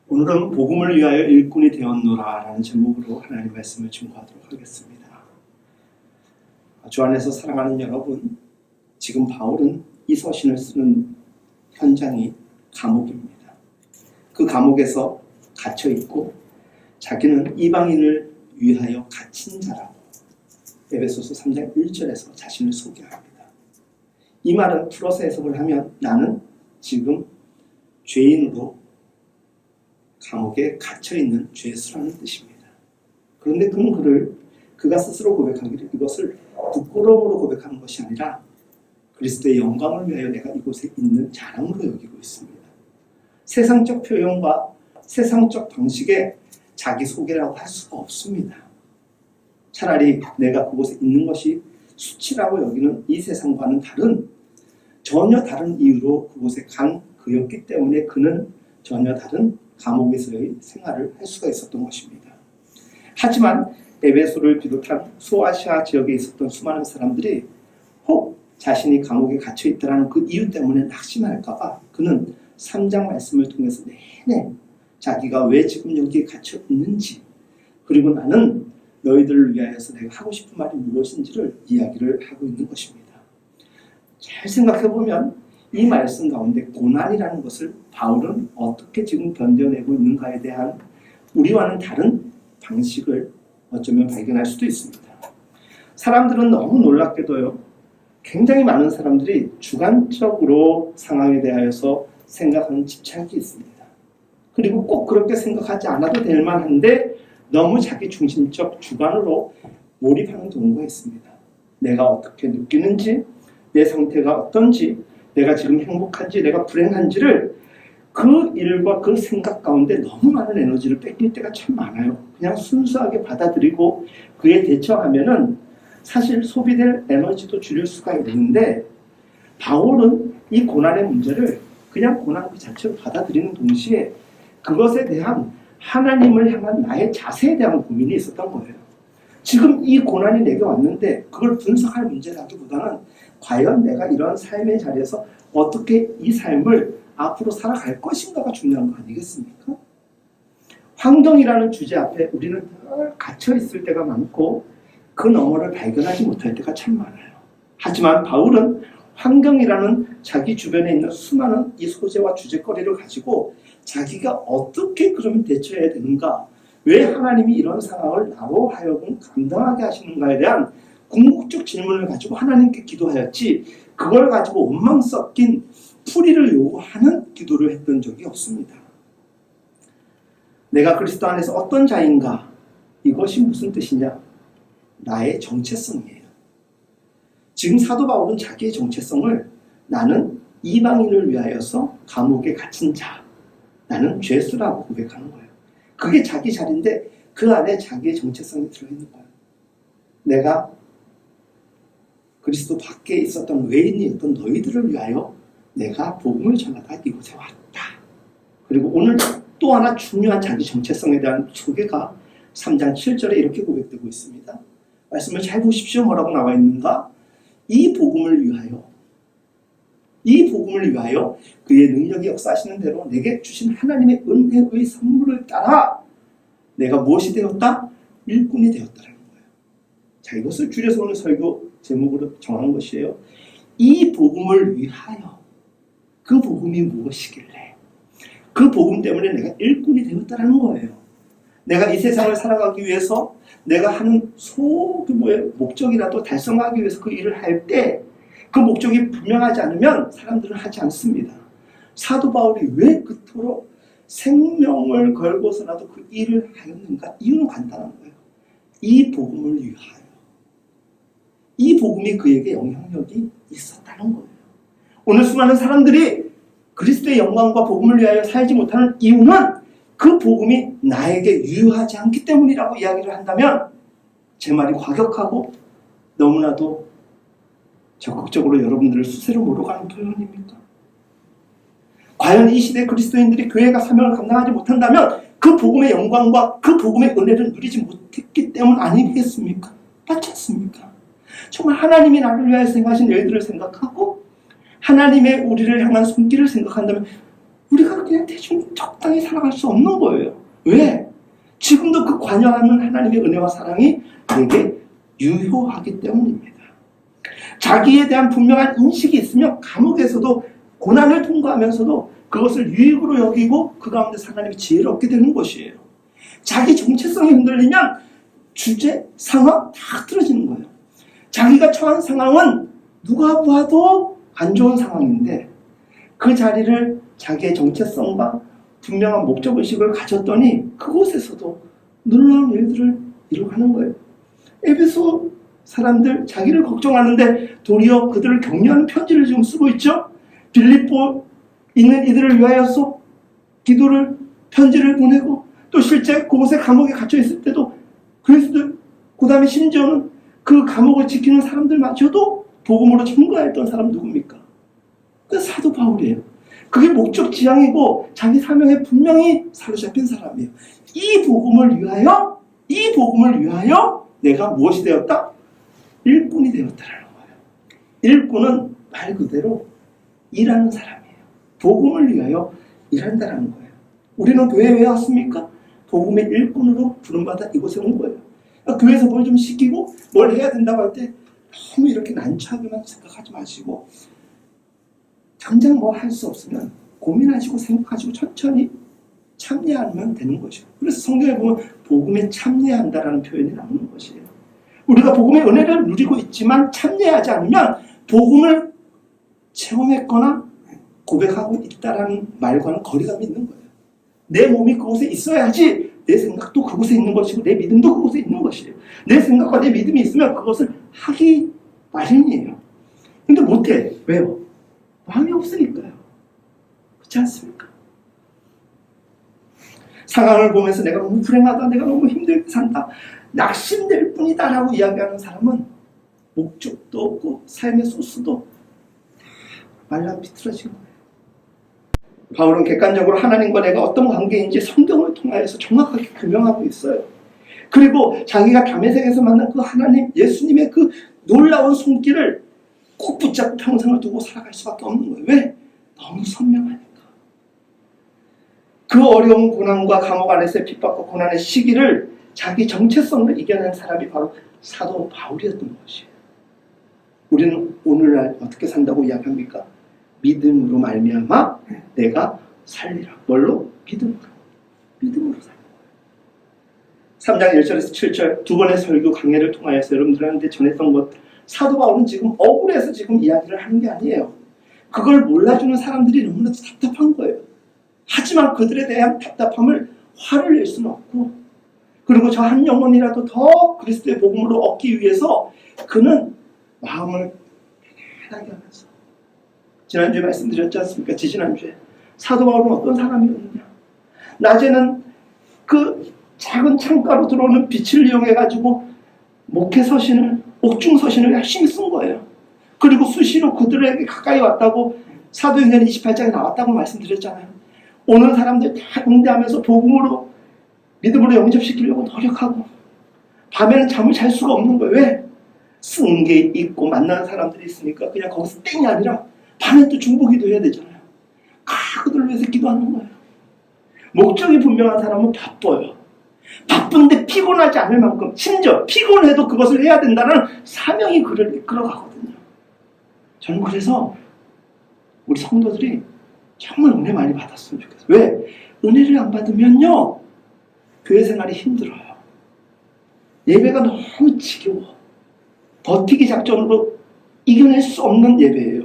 오늘은 복음을 위하여 일꾼이 되었노라 라는 제목으로 하나님의 말씀을 증거하도록 하겠습니다. 주 안에서 사랑하는 여러분, 지금 바울은 이 서신을 쓰는 현장이 감옥입니다. 그 감옥에서 갇혀 있고 자기는 이방인을 위하여 갇힌 자라고 에베소서 3장 1절에서 자신을 소개합니다. 이 말은 풀어서 해석을 하면 나는 지금 죄인으로 감옥에 갇혀있는 죄수라는 뜻입니다. 그런데 그가 스스로 고백하기를 이것을 부끄러움으로 고백하는 것이 아니라 그리스도의 영광을 위하여 내가 이곳에 있는 자랑으로 여기고 있습니다. 세상적 표현과 세상적 방식의 자기소개라고 할 수가 없습니다. 차라리 내가 그곳에 있는 것이 수치라고 여기는 이 세상과는 전혀 다른 이유로 그곳에 간 그였기 때문에 그는 전혀 다른 감옥에서의 생활을 할 수가 있었던 것입니다. 하지만 에베소를 비롯한 소아시아 지역에 있었던 수많은 사람들이 혹 자신이 감옥에 갇혀 있다는 그 이유 때문에 낙심할까봐 그는 3장 말씀을 통해서 내내 자기가 왜 지금 여기에 갇혀 있는지, 그리고 나는 너희들을 위하여서 내가 하고 싶은 말이 무엇인지를 이야기를 하고 있는 것입니다. 잘 생각해보면 이 말씀 가운데 고난이라는 것을 바울은 어떻게 지금 견뎌내고 있는가에 대한 우리와는 다른 방식을 어쩌면 발견할 수도 있습니다. 사람들은 너무 놀랍게도요, 굉장히 많은 사람들이 주관적으로 상황에 대하여서 생각하는 집착이 있습니다. 그리고 꼭 그렇게 생각하지 않아도 될 만한데 너무 자기 중심적 주관으로 몰입하는 경우가 있습니다. 내가 어떻게 느끼는지, 내 상태가 어떤지, 내가 지금 행복한지 내가 불행한지를 그 일과 그 생각 가운데 너무 많은 에너지를 뺏길 때가 참 많아요. 그냥 순수하게 받아들이고 그에 대처하면은 사실 소비될 에너지도 줄일 수가 있는데, 바울은 이 고난의 문제를 그냥 고난 그 자체로 받아들이는 동시에 그것에 대한 하나님을 향한 나의 자세에 대한 고민이 있었던 거예요. 지금 이 고난이 내게 왔는데 그걸 분석할 문제라기보다는 과연 내가 이런 삶의 자리에서 어떻게 이 삶을 앞으로 살아갈 것인가가 중요한 거 아니겠습니까? 환경이라는 주제 앞에 우리는 갇혀 있을 때가 많고 그 너머를 발견하지 못할 때가 참 많아요. 하지만 바울은 환경이라는 자기 주변에 있는 수많은 이 소재와 주제거리를 가지고 자기가 어떻게 그러면 대처해야 되는가, 왜 하나님이 이런 상황을 나로 하여금 감당하게 하시는가에 대한 궁극적 질문을 가지고 하나님께 기도하였지, 그걸 가지고 원망 섞인 풀이를 요구하는 기도를 했던 적이 없습니다. 내가 그리스도 안에서 어떤 자인가, 이것이 무슨 뜻이냐? 나의 정체성이에요. 지금 사도 바울은 자기의 정체성을 나는 이방인을 위하여서 감옥에 갇힌 자, 나는 죄수라고 고백하는 거예요. 그게 자기 자리인데 그 안에 자기의 정체성이 들어있는 거예요. 내가 그리스도 밖에 있었던 외인이었던 너희들을 위하여 내가 복음을 전하다 이곳에 왔다. 그리고 오늘 또 하나 중요한 자기 정체성에 대한 소개가 3장 7절에 이렇게 고백되고 있습니다. 말씀을 잘 보십시오. 뭐라고 나와 있는가? 이 복음을 위하여 그의 능력이 역사하시는 대로 내게 주신 하나님의 은혜의 선물을 따라 내가 무엇이 되었다? 일꾼이 되었다라는 거예요. 자, 이것을 줄여서 오늘 설교 제목으로 정한 것이에요. 이 복음을 위하여. 그 복음이 무엇이길래? 그 복음 때문에 내가 일꾼이 되었다라는 거예요. 내가 이 세상을 살아가기 위해서 내가 하는 소규모의 목적이라도 달성하기 위해서 그 일을 할 때 그 목적이 분명하지 않으면 사람들은 하지 않습니다. 사도 바울이 왜 그토록 생명을 걸고서라도 그 일을 하였는가? 이유는 간단한 거예요. 이 복음을 위하여. 이 복음이 그에게 영향력이 있었다는 거예요. 오늘 수많은 사람들이 그리스도의 영광과 복음을 위하여 살지 못하는 이유는 그 복음이 나에게 유효하지 않기 때문이라고 이야기를 한다면 제 말이 과격하고 너무나도 적극적으로 여러분들을 수세로 몰아가는 표현입니까? 과연 이 시대 그리스도인들이 교회가 사명을 감당하지 못한다면 그 복음의 영광과 그 복음의 은혜를 누리지 못했기 때문 아니겠습니까? 맞지 않습니까? 정말 하나님이 나를 위하여 생각하신 일들을 생각하고 하나님의 우리를 향한 손길을 생각한다면 우리가 그냥 대충 적당히 살아갈 수 없는 거예요. 왜? 지금도 그 관여하는 하나님의 은혜와 사랑이 내게 유효하기 때문입니다. 자기에 대한 분명한 인식이 있으면 감옥에서도 고난을 통과하면서도 그것을 유익으로 여기고 그 가운데서 하나님의 지혜를 얻게 되는 것이에요. 자기 정체성이 흔들리면 주제, 상황 다 흐트러지는 거예요. 자기가 처한 상황은 누가 봐도 안 좋은 상황인데 그 자리를 자기의 정체성과 분명한 목적의식을 가졌더니 그곳에서도 놀라운 일들을 이루어가는 거예요. 에베소 사람들 자기를 걱정하는데 도리어 그들을 격려하는 편지를 지금 쓰고 있죠. 빌립보 있는 이들을 위하여서 기도를 편지를 보내고 또 실제 그곳에 감옥에 갇혀 있을 때도 그리스도 그 다음에 심지어는 그 감옥을 지키는 사람들마저도 복음으로 청구했던 사람 누굽니까? 그 사도 바울이에요. 그게 목적 지향이고 자기 사명에 분명히 사로잡힌 사람이에요. 이 복음을 위하여 내가 무엇이 되었다? 일꾼이 되었다라는 거예요. 일꾼은 말 그대로 일하는 사람이에요. 복음을 위하여 일한다라는 거예요. 우리는 교회에 왜 왔습니까? 복음의 일꾼으로 부름받아 이곳에 온 거예요. 교회에서 뭘 좀 시키고 뭘 해야 된다고 할 때 너무 이렇게 난처하게만 생각하지 마시고 당장 뭐 할 수 없으면 고민하시고 생각하시고 천천히 참여하면 되는 것이에요. 그래서 성경에 보면 복음에 참여한다라는 표현이 나오는 것이에요. 우리가 복음의 은혜를 누리고 있지만 참여하지 않으면 복음을 체험했거나 고백하고 있다라는 말과는 거리감이 있는 거예요. 내 몸이 그곳에 있어야지 내 생각도 그곳에 있는 것이고 내 믿음도 그곳에 있는 것이에요. 내 생각과 내 믿음이 있으면 그것을 하기 마련이에요. 근데 못해. 왜요? 마음이 없으니까요. 그렇지 않습니까? 상황을 보면서 내가 너무 불행하다, 내가 너무 힘들게 산다, 낙심될 뿐이다 라고 이야기하는 사람은 목적도 없고 삶의 소스도 말라 비틀어진 거예요. 바울은 객관적으로 하나님과 내가 어떤 관계인지 성경을 통하여서 정확하게 규명하고 있어요. 그리고 자기가 다메섹에서 만난 그 하나님, 예수님의 그 놀라운 손길을 꼭 붙잡고 평생을 두고 살아갈 수밖에 없는 거예요. 왜? 너무 선명하니까. 그 어려운 고난과 감옥 안에서의 핍박과 고난의 시기를 자기 정체성을 이겨낸 사람이 바로 사도 바울이었던 것이에요. 우리는 오늘날 어떻게 산다고 이야기합니까? 믿음으로 말미암아 내가 살리라. 뭘로? 믿음으로 사는 거예요. 3장 1절에서 7절 두 번의 설교 강해를 통하여서 여러분들한테 전했던 것, 사도 바울은 지금 억울해서 지금 이야기를 하는 게 아니에요. 그걸 몰라주는 사람들이 너무나 답답한 거예요. 하지만 그들에 대한 답답함을 화를 낼 수는 없고, 그리고 저 한 영혼이라도 더 그리스도의 복음으로 얻기 위해서 그는 마음을 편하게 하면서, 지난주에 말씀드렸지 않습니까? 지지난주에 사도 바울은 어떤 사람이었느냐, 낮에는 그 작은 창가로 들어오는 빛을 이용해가지고 목회 서신을, 옥중 서신을 열심히 쓴 거예요. 그리고 수시로 그들에게 가까이 왔다고 사도행전 28장에 나왔다고 말씀드렸잖아요. 오는 사람들 다 응대하면서 복음으로, 믿음으로 영접시키려고 노력하고, 밤에는 잠을 잘 수가 없는 거예요. 왜? 승계 있고 만나는 사람들이 있으니까 그냥 거기서 땡이 아니라 밤에 또 중보기도 해야 되잖아요. 그들을 위해서 기도하는 거예요. 목적이 분명한 사람은 바빠요. 바쁜데 피곤하지 않을 만큼, 심지어 피곤해도 그것을 해야 된다는 사명이 그를 이끌어가거든요. 저는 그래서 우리 성도들이 정말 은혜 많이 받았으면 좋겠어요. 왜? 은혜를 안 받으면요, 교회 생활이 힘들어요. 예배가 너무 지겨워. 버티기 작전으로 이겨낼 수 없는 예배예요.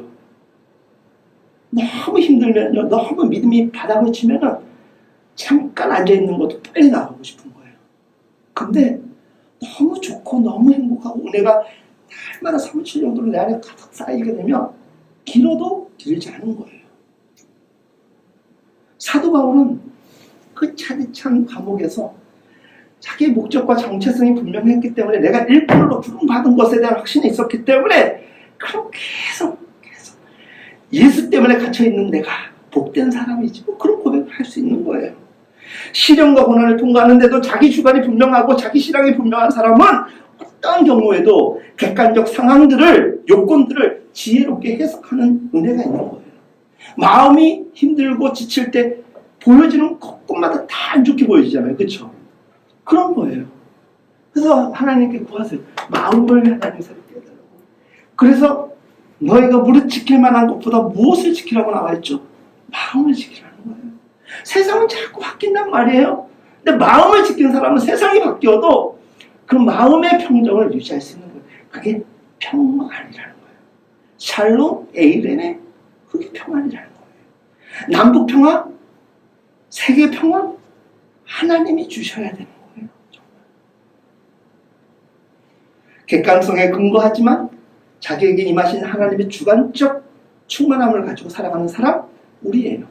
너무 힘들면요, 너무 믿음이 바닥을 치면은 잠깐 앉아있는 것도 빨리 나가고 싶은 거예요. 근데 너무 좋고 너무 행복하고 은혜가 날마다 사무칠 정도로 내 안에 가득 쌓이게 되면 길어도 길지 않은 거예요. 사도 바울은 그 차디찬 감옥에서 자기의 목적과 정체성이 분명했기 때문에, 내가 일꾼으로 부름받은 것에 대한 확신이 있었기 때문에 그럼 계속 예수 때문에 갇혀있는 내가 복된 사람이지, 뭐 그런 고백을 할 수 있는 거예요. 시련과 고난을 통과하는데도 자기 주관이 분명하고 자기 신앙이 분명한 사람은 어떤 경우에도 객관적 상황들을, 요건들을 지혜롭게 해석하는 은혜가 있는 거예요. 마음이 힘들고 지칠 때 보여지는 것마다 다 안 좋게 보여지잖아요. 그렇죠? 그런 거예요. 그래서 하나님께 구하세요. 마음을 하나님 새롭게 해달라고. 그래서 너희가 무릇 지킬 만한 것보다 무엇을 지키라고 나와있죠? 마음을 지키라는 거예요. 세상은 자꾸 바뀐단 말이에요. 근데 마음을 지키는 사람은 세상이 바뀌어도 그 마음의 평정을 유지할 수 있는 거예요. 그게 평안이라는 거예요. 샬롬 에이렌의 그게 평안이라는 거예요. 남북 평화, 세계 평화, 하나님이 주셔야 되는 거예요. 정말. 객관성에 근거하지만 자기에게 임하신 하나님의 주관적 충만함을 가지고 살아가는 사람, 우리예요.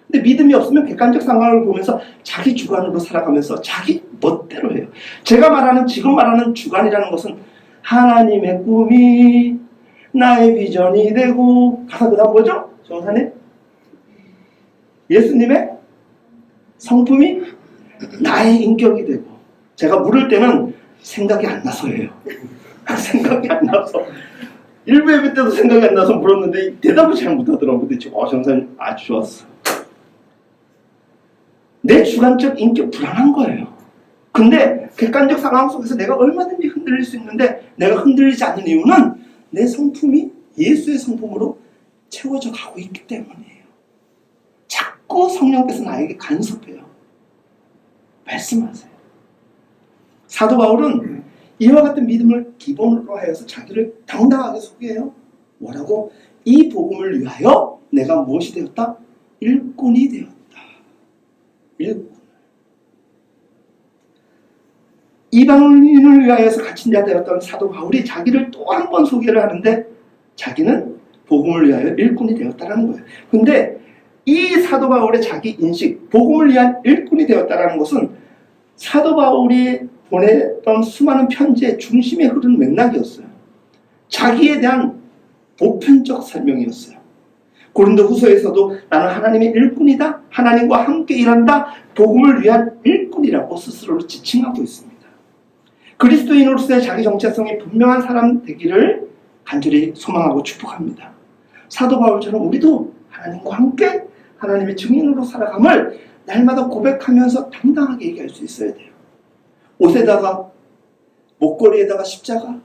근데 믿음이 없으면 객관적 상황을 보면서 자기 주관으로 살아가면서 자기 멋대로 해요. 제가 지금 말하는 주관이라는 것은 하나님의 꿈이 나의 비전이 되고, 가사 그 다음 뭐죠? 정사님? 예수님의 성품이 나의 인격이 되고. 제가 물을 때는 생각이 안 나서예요. 생각이 안 나서. 1부 예배 때도 생각이 안 나서 물었는데 대답을 잘 못하더라고요. 근데 정사님 아주 좋았어. 내 주관적 인격 불안한 거예요. 근데 객관적 상황 속에서 내가 얼마든지 흔들릴 수 있는데 내가 흔들리지 않는 이유는 내 성품이 예수의 성품으로 채워져 가고 있기 때문이에요. 자꾸 성령께서 나에게 간섭해요. 말씀하세요. 사도 바울은 이와 같은 믿음을 기본으로 하여서 자기를 당당하게 소개해요. 뭐라고? 이 복음을 위하여 내가 무엇이 되었다? 일꾼이 되었다. 일꾼. 이방인을 위하여서 갇힌 자 되었던 사도 바울이 자기를 또 한 번 소개를 하는데 자기는 복음을 위하여 일꾼이 되었다는 거예요. 근데 이 사도 바울의 자기 인식, 복음을 위한 일꾼이 되었다는 것은 사도 바울이 보냈던 수많은 편지의 중심에 흐르는 맥락이었어요. 자기에 대한 보편적 설명이었어요. 고린도 후서에서도 나는 하나님의 일꾼이다. 하나님과 함께 일한다. 복음을 위한 일꾼이라고 스스로를 지칭하고 있습니다. 그리스도인으로서의 자기 정체성이 분명한 사람 되기를 간절히 소망하고 축복합니다. 사도 바울처럼 우리도 하나님과 함께 하나님의 증인으로 살아감을 날마다 고백하면서 당당하게 얘기할 수 있어야 돼요. 옷에다가, 목걸이에다가 십자가,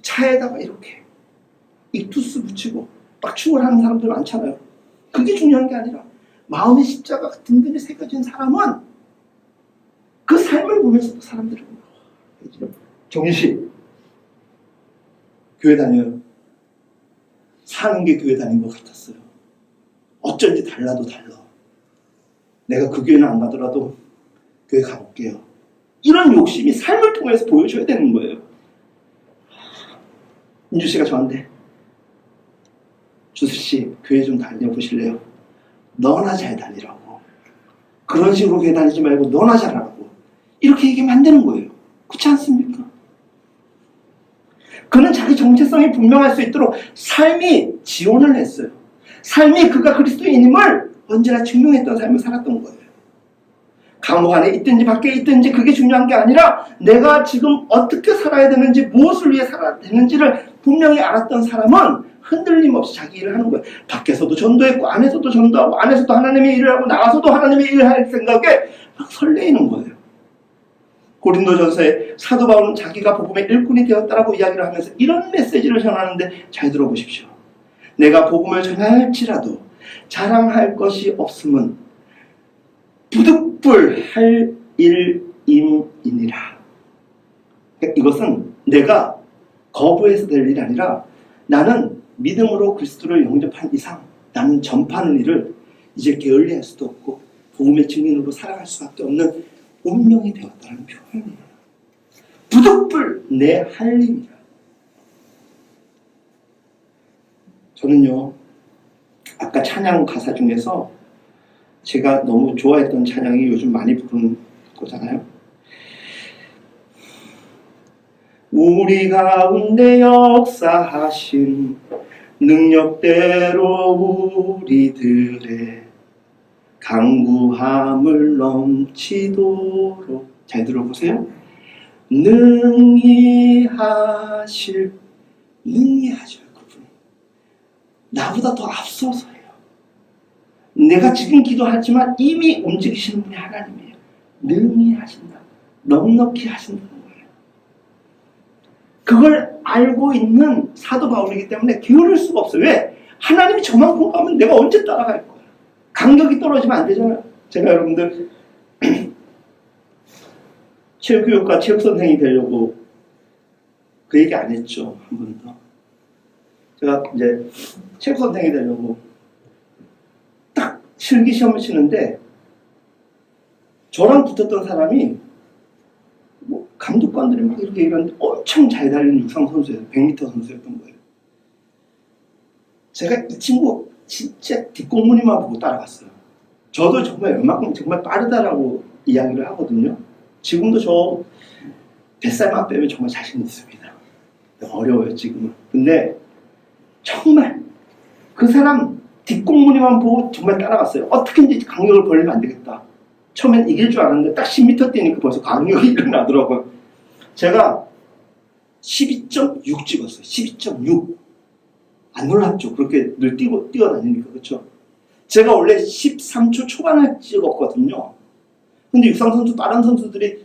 차에다가 이렇게 익투스 붙이고 막 춤을 하는 사람들 많잖아요. 그게 중요한 게 아니라 마음의 십자가가 든든히 새겨진 사람은 그 삶을 보면서도 사람들을 정윤씨 교회 다녀요. 사는 게 교회 다닌 것 같았어요. 어쩐지 달라도 달라. 내가 그 교회는 안 가더라도 교회 가볼게요. 이런 욕심이 삶을 통해서 보여줘야 되는 거예요. 인주씨가 저한테 주수씨 교회 좀 다녀보실래요? 너나 잘 다니라고. 그런 식으로 교회 다니지 말고 너나 잘하라고. 이렇게 얘기하면 안 되는 거예요. 그렇지 않습니까? 그는 자기 정체성이 분명할 수 있도록 삶이 지원을 했어요. 삶이 그가 그리스도인임을 언제나 증명했던 삶을 살았던 거예요. 감옥 안에 있든지 밖에 있든지 그게 중요한 게 아니라 내가 지금 어떻게 살아야 되는지 무엇을 위해 살아야 되는지를 분명히 알았던 사람은 흔들림 없이 자기 일을 하는 거예요. 밖에서도 전도했고 안에서도 전도하고 안에서도 하나님의 일을 하고 나가서도 하나님의 일을 할 생각에 막 설레이는 거예요. 고린도전서에 사도 바울은 자기가 복음의 일꾼이 되었다라고 이야기를 하면서 이런 메시지를 전하는데 잘 들어보십시오. 내가 복음을 전할지라도 자랑할 것이 없음은 부득불할 일임이니라. 이것은 내가 거부해서 될 일이 아니라 나는 믿음으로 그리스도를 영접한 이상 나는 전파하는 일을 이제 게을리할 수도 없고 복음의 증인으로 살아갈 수밖에 없는 운명이 되었다는 표현이에요. 부득불 내 할 일이라. 저는요 아까 찬양 가사 중에서 제가 너무 좋아했던 찬양이 요즘 많이 부르는 거잖아요. 우리 가운데 역사하신 능력대로 우리들의 강구함을 넘치도록. 잘 들어보세요. 능히 하셔요 그분이. 나보다 더 앞서서요. 내가 지금 기도하지만 이미 움직이시는 분이 하나님이에요. 능히 하신다. 넉넉히 하신다는 거예요. 그걸 알고 있는 사도 바울이기 때문에 게으를 수가 없어요. 왜? 하나님이 저만큼 가면 내가 언제 따라갈 거야. 간격이 떨어지면 안 되잖아요. 제가 여러분들 체육교육과 체육선생이 되려고 그 얘기 안 했죠. 한 번도. 제가 이제 체육선생이 되려고 딱 실기시험을 치는데 저랑 붙었던 사람이 뭐 감독관들이 막 이렇게 이러는데 엄청 잘 달리는 육상 선수예요. 100m 선수였던 거예요. 제가 이 친구 진짜 뒷공무니만 보고 따라갔어요. 저도 정말 웬만큼 정말 빠르다라고 이야기를 하거든요. 지금도 저 뱃살만 빼면 정말 자신 있습니다. 어려워요 지금은. 근데 정말 그 사람 뒷공무니만 보고 정말 따라갔어요. 어떻게든지 간격을 벌리면 안 되겠다. 처음엔 이길 줄 알았는데 딱 10m 뛰니까 벌써 간격이 일어나더라고요. 제가 12.6 찍었어요. 12.6. 안 놀랍죠. 그렇게 늘 뛰어다니니까. 그렇죠. 제가 원래 13초 초반을 찍었거든요. 근데 육상선수 다른 선수들이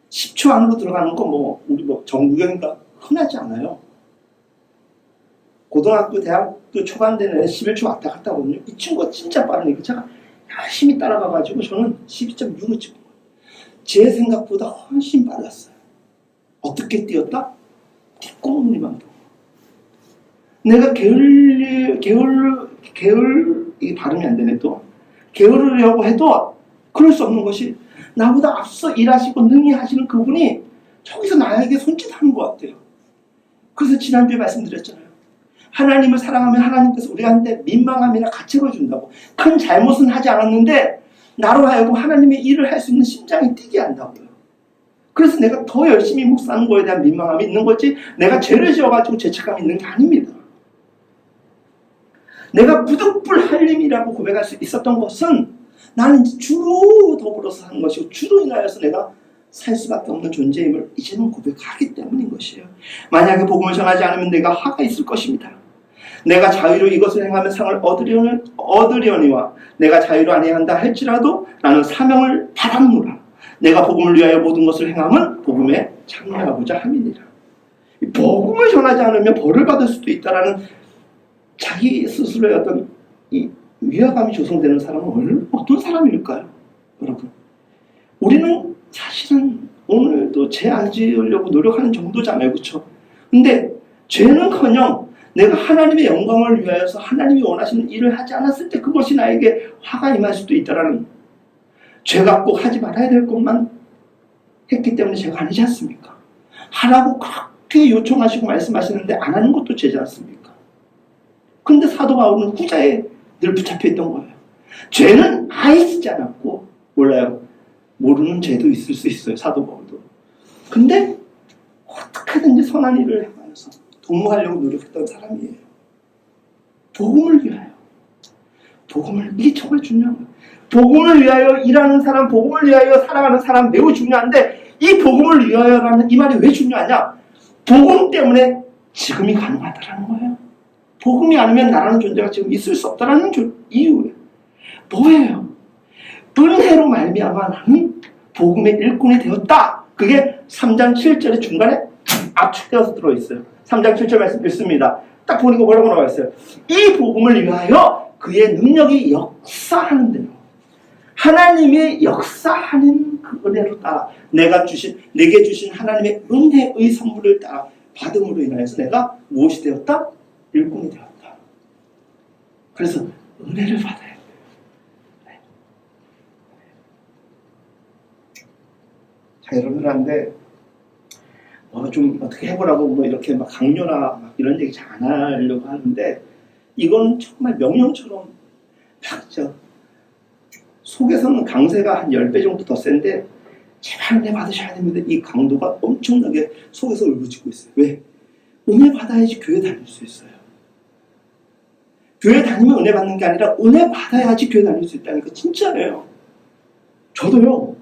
10초 안으로 들어가는 거 뭐 우리 뭐 정구경인가 흔하지 않아요. 고등학교 대학교 초반 되는 11초 왔다 갔다 하거든요. 이 친구가 진짜 빠르니까 제가 열심히 따라가가지고 저는 12.6을 찍은 거예요. 제 생각보다 훨씬 빨랐어요. 어떻게 뛰었다? 뒷공무니만 보고. 내가 이 발음이 안 되네 또. 게으르려고 해도 그럴 수 없는 것이 나보다 앞서 일하시고 능히 하시는 그분이 저기서 나에게 손짓하는 것 같아요. 그래서 지난주에 말씀드렸잖아요. 하나님을 사랑하면 하나님께서 우리한테 민망함이나 가책을 준다고. 큰 잘못은 하지 않았는데 나로 하여금 하나님의 일을 할 수 있는 심장이 뛰게 한다고요. 그래서 내가 더 열심히 묵사하는 거에 대한 민망함이 있는 거지 내가 죄를 지어가지고 죄책감이 있는 게 아닙니다. 내가 부득불 할림이라고 고백할 수 있었던 것은 나는 주로 더불어서 사는 것이고 주로 인하여서 내가 살 수밖에 없는 존재임을 이제는 고백하기 때문인 것이에요. 만약에 복음을 전하지 않으면 내가 화가 있을 것입니다. 내가 자유로 이것을 행하면 상을 얻으려니와 내가 자유로 아니한다 할지라도 나는 사명을 받았노라. 내가 복음을 위하여 모든 것을 행함은 복음에 참여하고자 함이니라. 복음을 전하지 않으면 벌을 받을 수도 있다라는 자기 스스로의 어떤 이 위화감이 조성되는 사람은 어떤 사람일까요? 여러분, 우리는 사실은 오늘도 죄 안 지으려고 노력하는 정도잖아요. 그렇죠? 근데 죄는커녕 내가 하나님의 영광을 위하여서 하나님이 원하시는 일을 하지 않았을 때 그것이 나에게 화가 임할 수도 있다라는, 죄가 꼭 하지 말아야 될 것만 했기 때문에 죄가 아니지 않습니까? 하라고 그렇게 요청하시고 말씀하시는데 안 하는 것도 죄지 않습니까? 근데 사도 바울은 후자에 늘 붙잡혀 있던 거예요. 죄는 아예 짓지 않았고, 몰라요. 모르는 죄도 있을 수 있어요. 사도 바울도. 근데 어떻게든지 선한 일을 행하면서 도모하려고 노력했던 사람이에요. 복음을 위하여. 이게 정말 중요한 거예요. 복음을 위하여 일하는 사람, 복음을 위하여 살아가는 사람 매우 중요한데, 이 복음을 위하여라는 이 말이 왜 중요하냐? 복음 때문에 지금이 가능하다라는 거예요. 복음이 아니면 나라는 존재가 지금 있을 수 없다라는 이유예요. 뭐예요? 은혜로 말미암아 나는 복음의 일꾼이 되었다. 그게 3장 7절의 중간에 압축되어서 들어있어요. 3장 7절 말씀 읽습니다. 딱 보니까 뭐라고 나와 있어요? 이 복음을 위하여 그의 능력이 역사하는 대로, 하나님의 역사하는 그 은혜로 따라 내게 주신 하나님의 은혜의 선물을 따라 받음으로 인하여서 내가 무엇이 되었다? 일꾼이 되었다. 그래서 은혜를 받아야 돼요. 네. 자, 여러분들한테 좀 어떻게 해보라고 이렇게 막 강요나 막 이런 얘기 잘 안 하려고 하는데, 이건 정말 명령처럼 딱 속에서는 강세가 한 10배 정도 더 센데 제발 은혜 받으셔야 됩니다. 이 강도가 엄청나게 속에서 울부짖고 있어요. 왜? 은혜 받아야지 교회 다닐 수 있어요. 교회 다니면 은혜 받는 게 아니라 은혜 받아야지 교회 다닐 수 있다니까. 진짜예요. 저도요,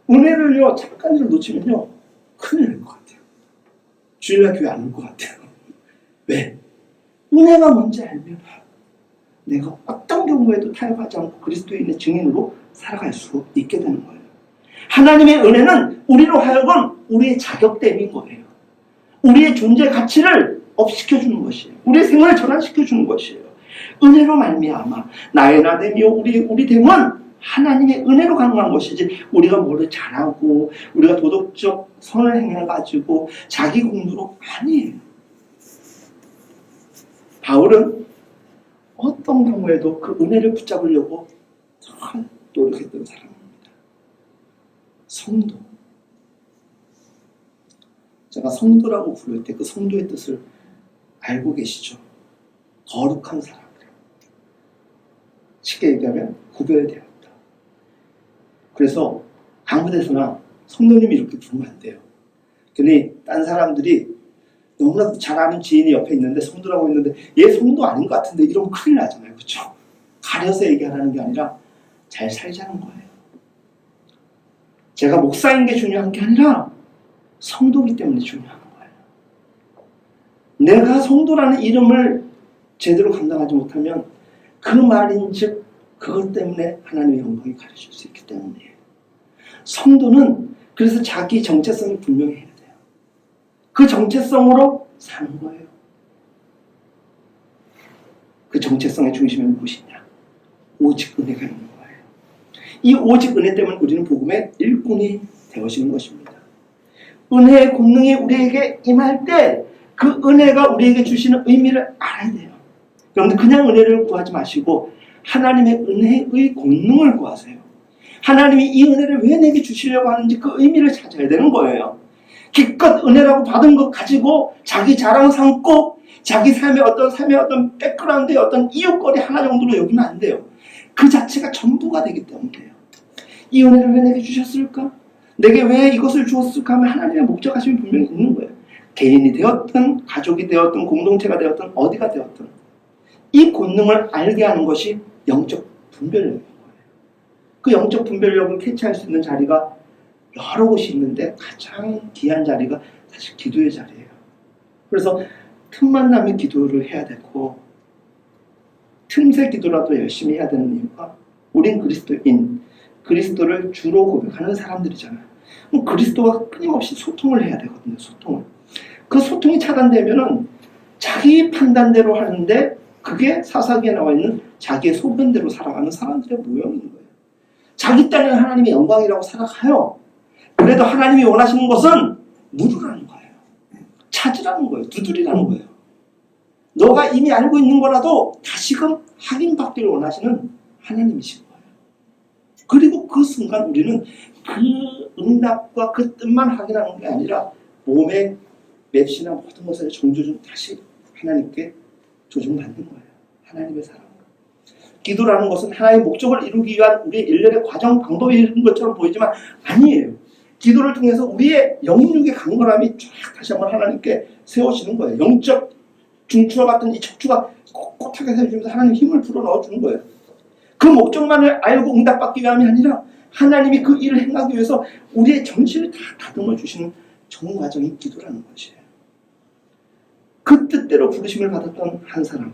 은혜를요 잠깐이라도 놓치면요 큰일 날 것 같아요. 주일날 교회 안 올 것 같아요. 왜? 은혜가 뭔지 알면 내가 어떤 경우에도 타협하지 않고 그리스도인의 증인으로 살아갈 수 있게 되는 거예요. 하나님의 은혜는 우리로 하여금 우리의 자격됨인 거예요. 우리의 존재 가치를 업시켜주는 것이에요. 우리의 생활을 전환시켜주는 것이에요. 은혜로 말미암아 나의 나됨이요 우리 됨은 하나님의 은혜로 가능한 것이지 우리가 뭐를 잘하고 우리가 도덕적 선을 행해가지고 자기 공로로 아니에요. 바울은 어떤 경우에도 그 은혜를 붙잡으려고 참 노력했던 사람입니다. 성도. 제가 성도라고 부를 때 그 성도의 뜻을 알고 계시죠? 거룩한 사람들. 쉽게 얘기하면 구별되었다. 그래서 아무 데서나 성도님이 이렇게 부르면 안 돼요. 근데 딴 사람들이 너무나도 잘 아는 지인이 옆에 있는데 성도라고 했는데 얘 성도 아닌 것 같은데 이러면 큰일 나잖아요. 그렇죠? 가려서 얘기하라는 게 아니라 잘 살자는 거예요. 제가 목사인 게 중요한 게 아니라 성도이기 때문에 중요한 거예요. 내가 성도라는 이름을 제대로 감당하지 못하면 그 말인즉 그것 때문에 하나님의 영광이 가려질 수 있기 때문이에요. 성도는 그래서 자기 정체성이 분명해야 돼요. 그 정체성으로 사는 거예요. 그 정체성의 중심은 무엇이냐? 오직 은혜가 있는 거예요. 이 오직 은혜 때문에 우리는 복음의 일꾼이 되어지는 것입니다. 은혜의 권능이 우리에게 임할 때 그 은혜가 우리에게 주시는 의미를 알아야 돼요. 여러분들 그냥 은혜를 구하지 마시고 하나님의 은혜의 권능을 구하세요. 하나님이 이 은혜를 왜 내게 주시려고 하는지 그 의미를 찾아야 되는 거예요. 기껏 은혜라고 받은 것 가지고 자기 자랑 삼고 자기 삶의 어떤 백그라운드의 어떤 이유거리 하나 정도로 여기면 안 돼요. 그 자체가 전부가 되기 때문이에요. 이 은혜를 왜 내게 주셨을까? 내게 왜 이것을 주었을까 하면 하나님의 목적하심이 분명히 있는 거예요. 개인이 되었든 가족이 되었든 공동체가 되었든 어디가 되었든 이 권능을 알게 하는 것이 영적 분별력인 거예요. 그 영적 분별력을 캐치할 수 있는 자리가 여러 곳이 있는데 가장 귀한 자리가 사실 기도의 자리예요. 그래서 틈만 나면 기도를 해야 되고 틈새 기도라도 열심히 해야 되는 이유가 우린 그리스도인, 그리스도를 주로 고백하는 사람들이잖아요. 그럼 그리스도와 끊임없이 소통을 해야 되거든요. 소통을. 그 소통이 차단되면은 자기 판단대로 하는데 그게 사사기에 나와 있는 자기의 소견대로 살아가는 사람들의 모형인 거예요. 자기 딴에는 하나님의 영광이라고 생각해요. 그래도 하나님이 원하시는 것은 물으라는 거예요. 찾으라는 거예요. 두드리라는 거예요. 너가 이미 알고 있는 거라도 다시금 확인받기를 원하시는 하나님이신 거예요. 그리고 그 순간 우리는 그 응답과 그 뜻만 확인하는 게 아니라 몸의 맵시나 모든 것을 정조준 다시 하나님께 조정받는 거예요. 하나님의 사랑. 기도라는 것은 하나님의 목적을 이루기 위한 우리의 일련의 과정, 방법이 있는 것처럼 보이지만 아니에요. 기도를 통해서 우리의 영육의 강건함이 쫙 다시 한번 하나님께 세워지는 거예요. 영적 중추와 같은 이 척추가 꼿꼿하게 세워지면서 하나님 힘을 불어넣어주는 거예요. 그 목적만을 알고 응답받기 위함이 아니라 하나님이 그 일을 행하기 위해서 우리의 정신을 다 다듬어 주시는 좋은 과정이 기도라는 것이에요. 그 뜻대로 부르심을 받았던 한 사람,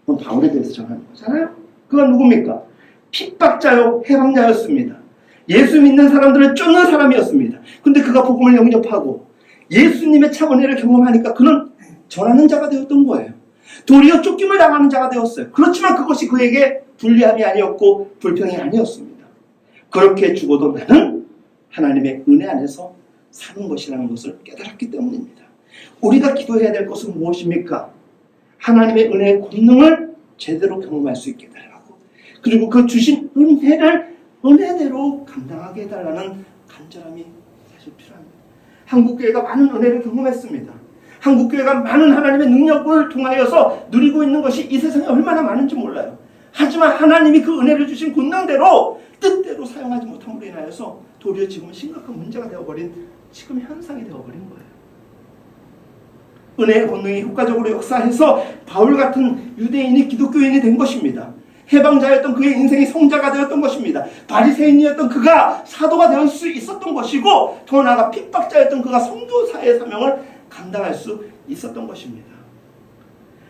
바울에 대해서 전하는 거잖아요. 그가 누굽니까? 핍박자요 해방자였습니다. 예수 믿는 사람들을 쫓는 사람이었습니다. 근데 그가 복음을 영접하고 예수님의 참 은혜를 경험하니까 그는 전하는 자가 되었던 거예요. 도리어 쫓김을 당하는 자가 되었어요. 그렇지만 그것이 그에게 불리함이 아니었고 불평이 아니었습니다. 그렇게 죽어도 나는 하나님의 은혜 안에서 사는 것이라는 것을 깨달았기 때문입니다. 우리가 기도해야 될 것은 무엇입니까? 하나님의 은혜의 권능을 제대로 경험할 수 있게 해달라고, 그리고 그 주신 은혜를 은혜대로 감당하게 해달라는 간절함이 사실 필요합니다. 한국교회가 많은 은혜를 경험했습니다. 한국교회가 많은 하나님의 능력을 통하여서 누리고 있는 것이 이 세상에 얼마나 많은지 몰라요. 하지만 하나님이 그 은혜를 주신 권능대로 뜻대로 사용하지 못함으로 인하여서 도리어 지금은 심각한 문제가 되어버린 지금 현상이 되어버린 거예요. 은혜의 권능이 효과적으로 역사해서 바울 같은 유대인이 기독교인이 된 것입니다. 해방자였던 그의 인생이 성자가 되었던 것입니다. 바리새인이었던 그가 사도가 될 수 있었던 것이고, 더 나아가 핍박자였던 그가 성도사의 사명을 감당할 수 있었던 것입니다.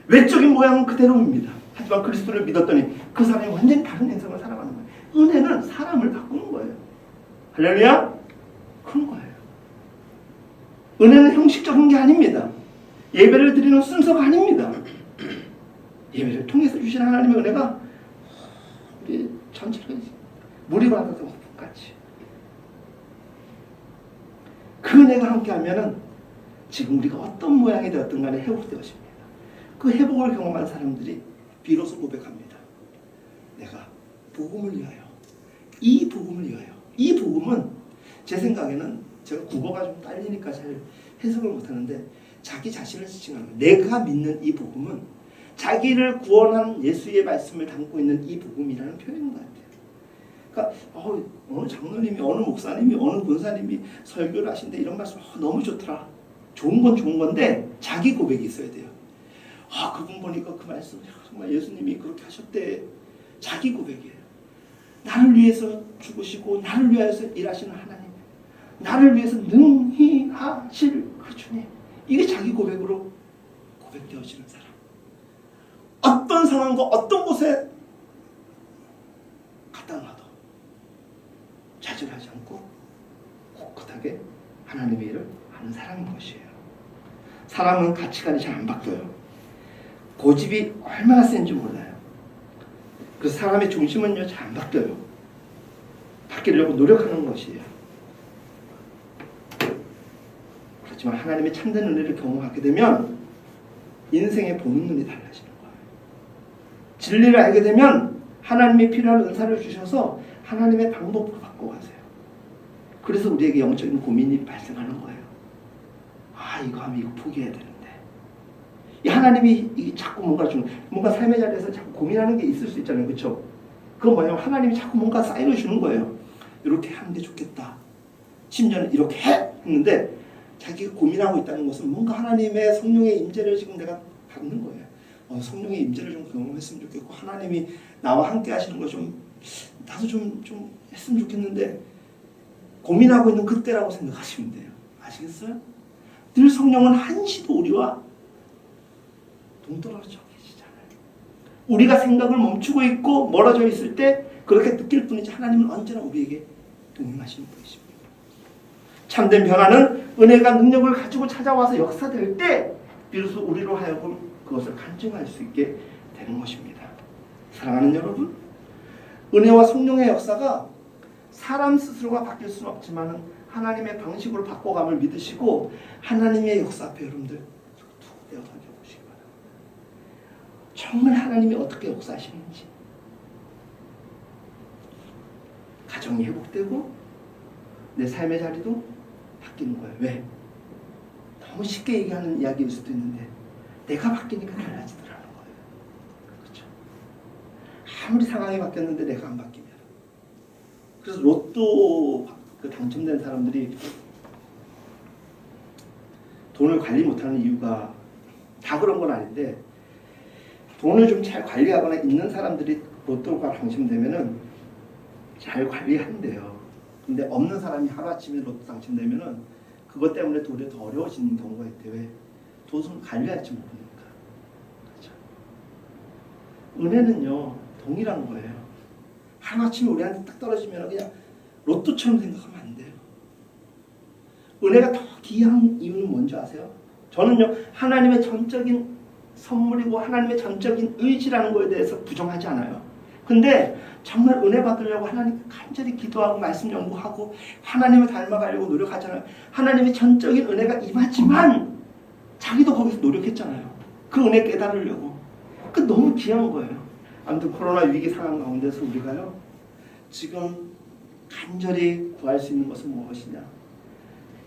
외적인 모양은 그대로입니다. 하지만 그리스도를 믿었더니 그 사람이 완전히 다른 인생을 살아가는 거예요. 은혜는 사람을 바꾸는 거예요. 할렐루야? 그런 거예요. 은혜는 형식적인 게 아닙니다. 예배를 드리는 순서가 아닙니다. 예배를 통해서 주신 하나님의 은혜가 우리 전체를 물이 받아서 같이 그 은혜가 함께하면은 지금 우리가 어떤 모양이 되었든 간에 회복되어집니다. 그 회복을 경험한 사람들이 비로소 고백합니다. 내가 복음을 위하여, 이 복음을 위하여. 이 복음은 제 생각에는 제가 국어가 좀 딸리니까 잘 해석을 못하는데 자기 자신을 지칭하는 거예요. 내가 믿는 이 복음은 자기를 구원한 예수의 말씀을 담고 있는 이 복음이라는 표현인 것 같아요. 그러니까 어느 장로님이, 어느 목사님이, 어느 권사님이 설교를 하신데 이런 말씀 너무 좋더라. 좋은 건 좋은 건데 자기 고백이 있어야 돼요. 그분 보니까 그 말씀 정말 예수님이 그렇게 하셨대. 자기 고백이에요. 나를 위해서 죽으시고 나를 위해서 일하시는 하나님, 나를 위해서 능히 하실 그 주님. 이게 자기 고백으로 고백되어지는 사람. 어떤 상황과 어떤 곳에 갖다 놔도 좌절하지 않고 꿋꿋하게 하나님의 일을 하는 사람인 것이에요. 사람은 가치관이 잘 안 바뀌어요. 고집이 얼마나 센지 몰라요. 그래서 사람의 중심은요 잘 안 바뀌어요. 바뀌려고 노력하는 것이에요. 그렇지만 하나님의 참된 은혜를 경험하게 되면 인생의 보는 눈이 달라지는 거예요. 진리를 알게 되면 하나님이 필요한 은사를 주셔서 하나님의 방법으로 바꿔가세요. 그래서 우리에게 영적인 고민이 발생하는 거예요. 이거 하면 이거 포기해야 되는데. 하나님이 자꾸 뭔가 삶의 자리에서 자꾸 고민하는 게 있을 수 있잖아요. 그렇죠? 그건 뭐냐면 하나님이 자꾸 뭔가 사인을 주는 거예요. 이렇게 하는 게 좋겠다. 심지어는 이렇게 해! 했는데 자기가 고민하고 있다는 것은 뭔가 하나님의 성령의 임재를 지금 내가 받는 거예요. 성령의 임재를 좀 경험했으면 좋겠고 하나님이 나와 함께 하시는 거 나도 좀 했으면 좋겠는데 고민하고 있는 그때라고 생각하시면 돼요. 아시겠어요? 늘 성령은 한시도 우리와 동떨어져 계시잖아요. 우리가 생각을 멈추고 있고 멀어져 있을 때 그렇게 느낄 뿐이지 하나님은 언제나 우리에게 동행하시는 분이십니다. 참된 변화는 은혜가 능력을 가지고 찾아와서 역사될 때 비로소 우리로 하여금 그것을 간증할 수 있게 되는 것입니다. 사랑하는 여러분, 은혜와 성령의 역사가 사람 스스로가 바뀔 수는 없지만 하나님의 방식으로 바꿔감을 믿으시고 하나님의 역사 앞에 여러분들 툭 내어 던져보시기 바랍니다. 정말 하나님이 어떻게 역사하시는지. 가정이 회복되고 내 삶의 자리도 바뀌는 거예요. 왜? 너무 쉽게 얘기하는 이야기일 수도 있는데 내가 바뀌니까 달라지더라는 거예요. 그렇죠? 아무리 상황이 바뀌었는데 내가 안 바뀌면. 그래서 로또 당첨된 사람들이 돈을 관리 못하는 이유가 다 그런 건 아닌데 돈을 좀 잘 관리하거나 있는 사람들이 로또가 당첨되면은 잘 관리한대요. 근데 없는 사람이 하루아침에 로또 당첨되면은 그것 때문에 돈이 더 어려워지는 경우가 있대요. 왜? 돈을 관리할지 모르니까. 그렇죠? 은혜는요 동일한 거예요. 하루아침에 우리한테 딱 떨어지면 그냥 로또처럼 생각하면 안 돼요. 은혜가 더 귀한 이유는 뭔지 아세요? 저는요 하나님의 전적인 선물이고 하나님의 전적인 의지라는 거에 대해서 부정하지 않아요. 근데 정말 은혜 받으려고 하나님 간절히 기도하고 말씀 연구하고 하나님을 닮아가려고 노력하잖아요. 하나님의 전적인 은혜가 임하지만 자기도 거기서 노력했잖아요. 그 은혜 깨달으려고. 그 너무 귀한 거예요. 아무튼 코로나 위기 상황 가운데서 우리가요 지금 간절히 구할 수 있는 것은 무엇이냐.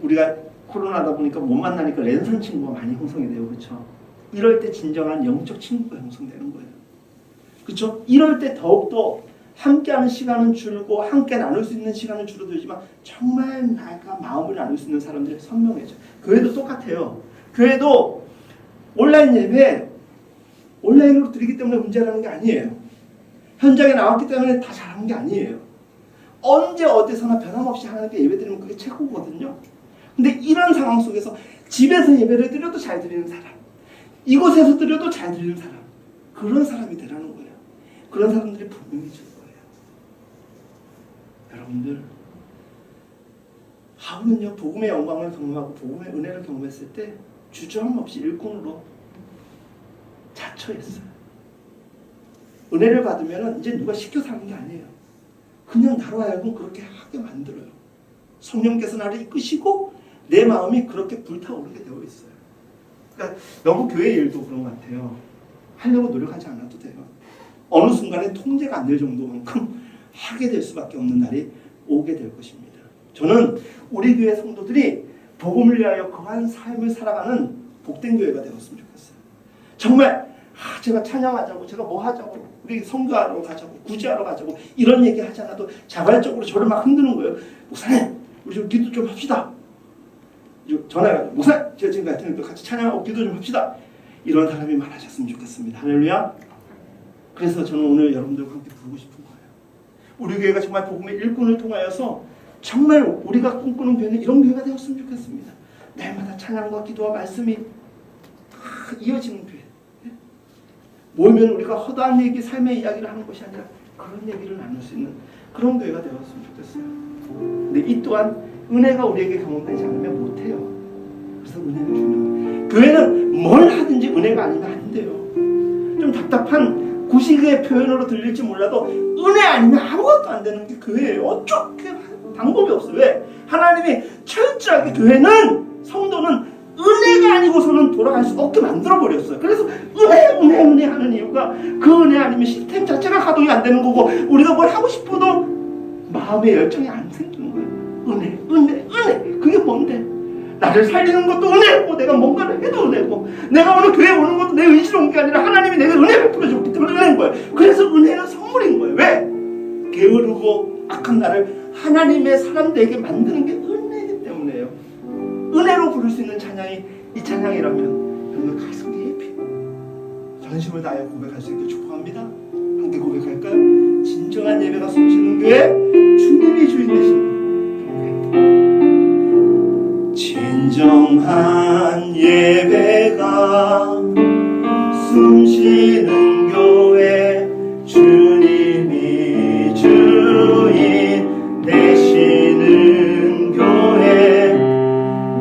우리가 코로나다 보니까 못 만나니까 랜선 친구가 많이 형성이 돼요. 그렇죠? 이럴 때 진정한 영적 친구가 형성되는 거예요. 그렇죠? 이럴 때 더욱더 함께하는 시간은 줄고 함께 나눌 수 있는 시간은 줄어들지만 정말 나가 마음을 나눌 수 있는 사람들이 선명해져. 교회도 똑같아요. 교회도 온라인 예배 온라인으로 드리기 때문에 문제라는 게 아니에요. 현장에 나왔기 때문에 다 잘하는 게 아니에요. 언제 어디서나 변함없이 하나님께 예배 드리면 그게 최고거든요. 근데 이런 상황 속에서 집에서 예배를 드려도 잘 드리는 사람, 이곳에서 드려도 잘 드리는 사람, 그런 사람이 되라는 거예요. 그런 사람들이 분명해질 거예요. 여러분들, 바울은요 복음의 영광을 경험하고 복음의 은혜를 경험했을 때 주저함 없이 일꾼으로 자처했어요. 은혜를 받으면 이제 누가 시켜서 하는 게 아니에요. 그냥 나로 하여금 그렇게 하게 만들어요. 성령께서 나를 이끄시고 내 마음이 그렇게 불타오르게 되어 있어요. 그러니까 너무 교회 일도 그런 것 같아요. 하려고 노력하지 않아도 돼요. 어느 순간에 통제가 안 될 정도만큼 하게 될 수밖에 없는 날이 오게 될 것입니다. 저는 우리 교회 성도들이 복음을 위하여 거한 삶을 살아가는 복된 교회가 되었으면 좋겠어요. 정말 제가 찬양하자고, 제가 뭐 하자고, 우리 선교하러 가자고, 구제하러 가자고 이런 얘기 하지 않아도 자발적으로 저를 막 흔드는 거예요. 목사님, 우리 좀 기도 좀 합시다. 전화해가지고 목사님, 제가 지금 같은 같이 찬양하고 기도 좀 합시다. 이런 사람이 많아졌으면 좋겠습니다. 할렐루야. 그래서 저는 오늘 여러분들과 함께 부르고 싶은 거예요. 우리 교회가 정말 복음의 일꾼을 통하여서 정말 우리가 꿈꾸는 교회는 이런 교회가 되었으면 좋겠습니다. 날마다 찬양과 기도와 말씀이 이어지는 교회. 모이면 우리가 허다한 얘기, 삶의 이야기를 하는 것이 아니라 그런 얘기를 나눌 수 있는 그런 교회가 되었으면 좋겠어요. 근데 이 또한 은혜가 우리에게 경험되지 않으면 못해요. 그래서 은혜는 중요해요. 교회는 뭘 하든지 은혜가 아니면 안 돼요. 좀 답답한 구식의 표현으로 들릴지 몰라도 은혜 아니면 아무것도 안 되는 게 교회예요. 어떻게 방법이 없어요. 왜? 하나님이 철저하게 교회는, 성도는 은혜가 아니고서는 돌아갈 수 없게 만들어버렸어요. 그래서 은혜 하는 이유가 그 은혜 아니면 시스템 자체가 가동이 안 되는 거고 우리가 뭘 하고 싶어도 마음의 열정이 안 생기는 거예요. 은혜. 그게 뭔데? 나를 살리는 것도 은혜고 내가 뭔가를 해도 은혜고 내가 오늘 교회에 오는 것도 내 의지로 온 게 아니라 하나님이 내게 은혜 베풀어 줬기 때문에 은혜인 거예요. 그래서 은혜는 선물인 거예요. 왜? 게으르고 악한 나를 하나님의 사람들에게 만드는 게 은혜이기 때문에요. 은혜로 부를 수 있는 찬양이 이 찬양이라면 여러분 가슴이 전심을 다해 고백할 수 있게 축복합니다. 함께 고백할까요? 진정한 예배가 숨쉬는 교회, 주님이 주인 되신 진정한 예배가 숨쉬는 교회, 주님이 주인 되시는 교회,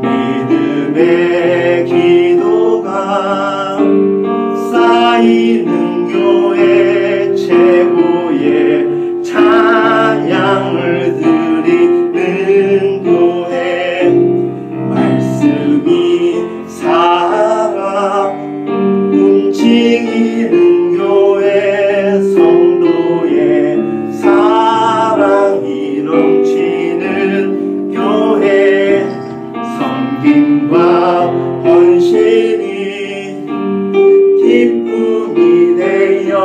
믿음의 기도가 쌓이는 교회, 최고의 찬양을 드리는 교회, 말씀이 살아 움직이는 교회, 성도의 사랑이 넘치는 교회, 섬김과 헌신이 기쁨이 되어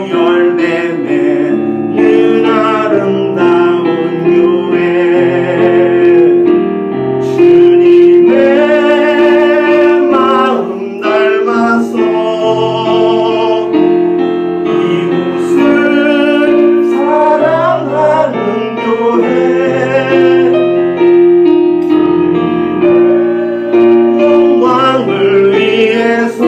열매 맺는 아름다운 교회, 주님의 마음 닮아서 이웃을 사랑하는 교회, 영광을 위해서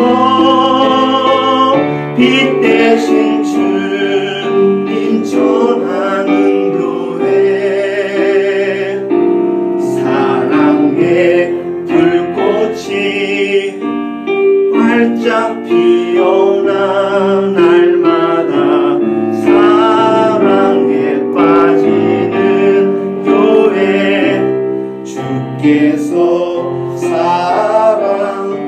빛 대신 주님 전하는 교회, 사랑의 불꽃이 활짝 피어나 날마다 사랑에 빠지는 교회, 주께서 사랑